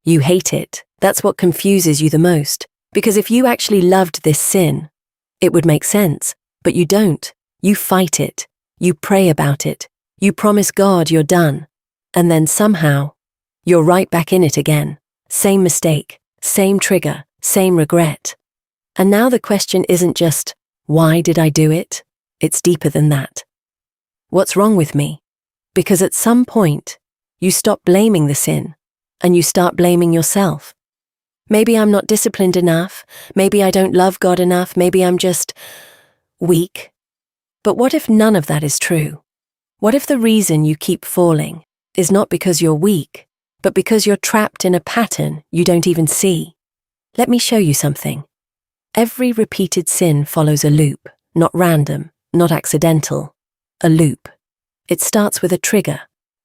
You hate it. That's what confuses you the most. Because if you actually loved this sin, it would make sense. But you don't. You fight it. You pray about it. You promise God you're done. And then somehow, you're right back in it again. Same mistake, same trigger, same regret. And now the question isn't just, why did I do it? It's deeper than that. What's wrong with me? Because at some point, you stop blaming the sin, and you start blaming yourself. Maybe I'm not disciplined enough, maybe I don't love God enough, maybe I'm just weak. But what if none of that is true? What if the reason you keep falling is not because you're weak, but because you're trapped in a pattern you don't even see? Let me show you something. Every repeated sin follows a loop, not random, not accidental, a loop. It starts with a trigger,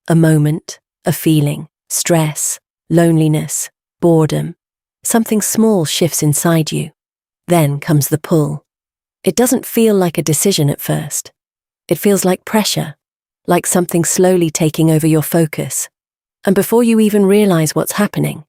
a moment, a feeling, stress, loneliness, boredom. Something small shifts inside you. Then comes the pull. It doesn't feel like a decision at first. It feels like pressure, like something slowly taking over your focus. And before you even realize what's happening,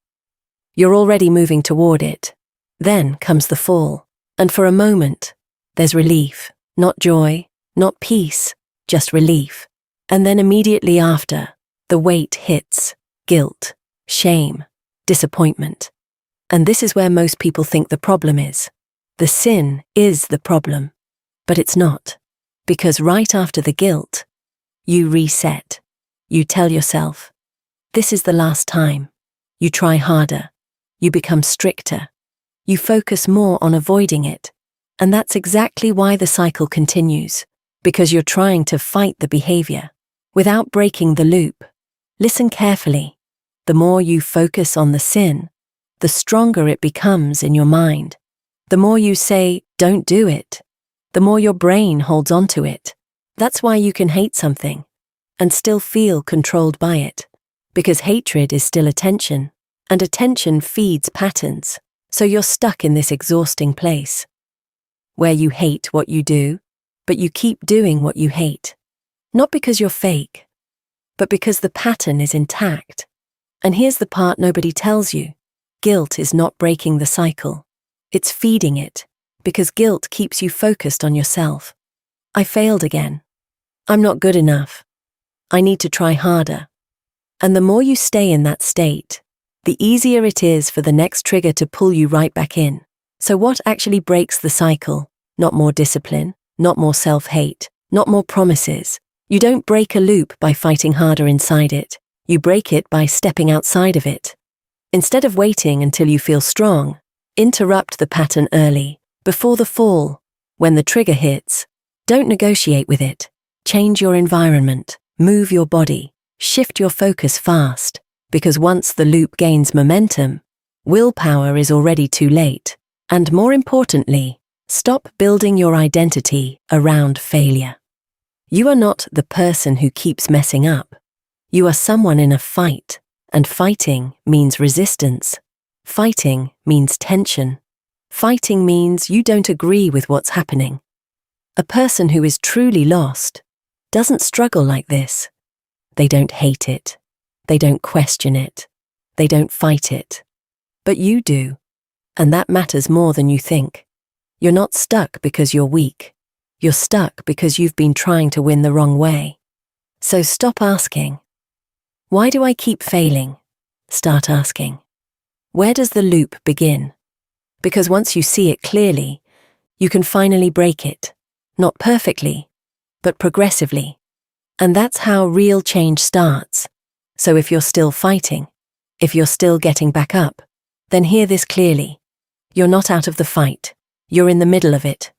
you're already moving toward it. Then comes the fall. And for a moment, there's relief. Not joy, not peace, just relief. And then immediately after, the weight hits. Guilt, shame, disappointment. And this is where most people think the problem is. The sin is the problem. But it's not. Because right after the guilt, you reset. You tell yourself, this is the last time. You try harder. You become stricter. You focus more on avoiding it. And that's exactly why the cycle continues. Because you're trying to fight the behavior without breaking the loop. Listen carefully. The more you focus on the sin, the stronger it becomes in your mind. The more you say, don't do it, the more your brain holds on to it. That's why you can hate something and still feel controlled by it. Because hatred is still attention, and attention feeds patterns. So you're stuck in this exhausting place where you hate what you do, but you keep doing what you hate. Not because you're fake, but because the pattern is intact. And here's the part nobody tells you. Guilt is not breaking the cycle. It's feeding it, because guilt keeps you focused on yourself. I failed again. I'm not good enough. I need to try harder. And the more you stay in that state, the easier it is for the next trigger to pull you right back in. So what actually breaks the cycle? Not more discipline, not more self-hate, not more promises. You don't break a loop by fighting harder inside it. You break it by stepping outside of it. Instead of waiting until you feel strong, interrupt the pattern early, before the fall. When the trigger hits, don't negotiate with it. Change your environment, move your body, shift your focus fast, because once the loop gains momentum, willpower is already too late. And more importantly, stop building your identity around failure. You are not the person who keeps messing up. You are someone in a fight, and fighting means resistance. Fighting means tension. Fighting means you don't agree with what's happening. A person who is truly lost doesn't struggle like this. They don't hate it. They don't question it. They don't fight it. But you do. And that matters more than you think. You're not stuck because you're weak. You're stuck because you've been trying to win the wrong way. So stop asking, why do I keep failing? Start asking, where does the loop begin? Because once you see it clearly, you can finally break it. Not perfectly, but progressively. And that's how real change starts. So if you're still fighting, if you're still getting back up, then hear this clearly. You're not out of the fight. You're in the middle of it.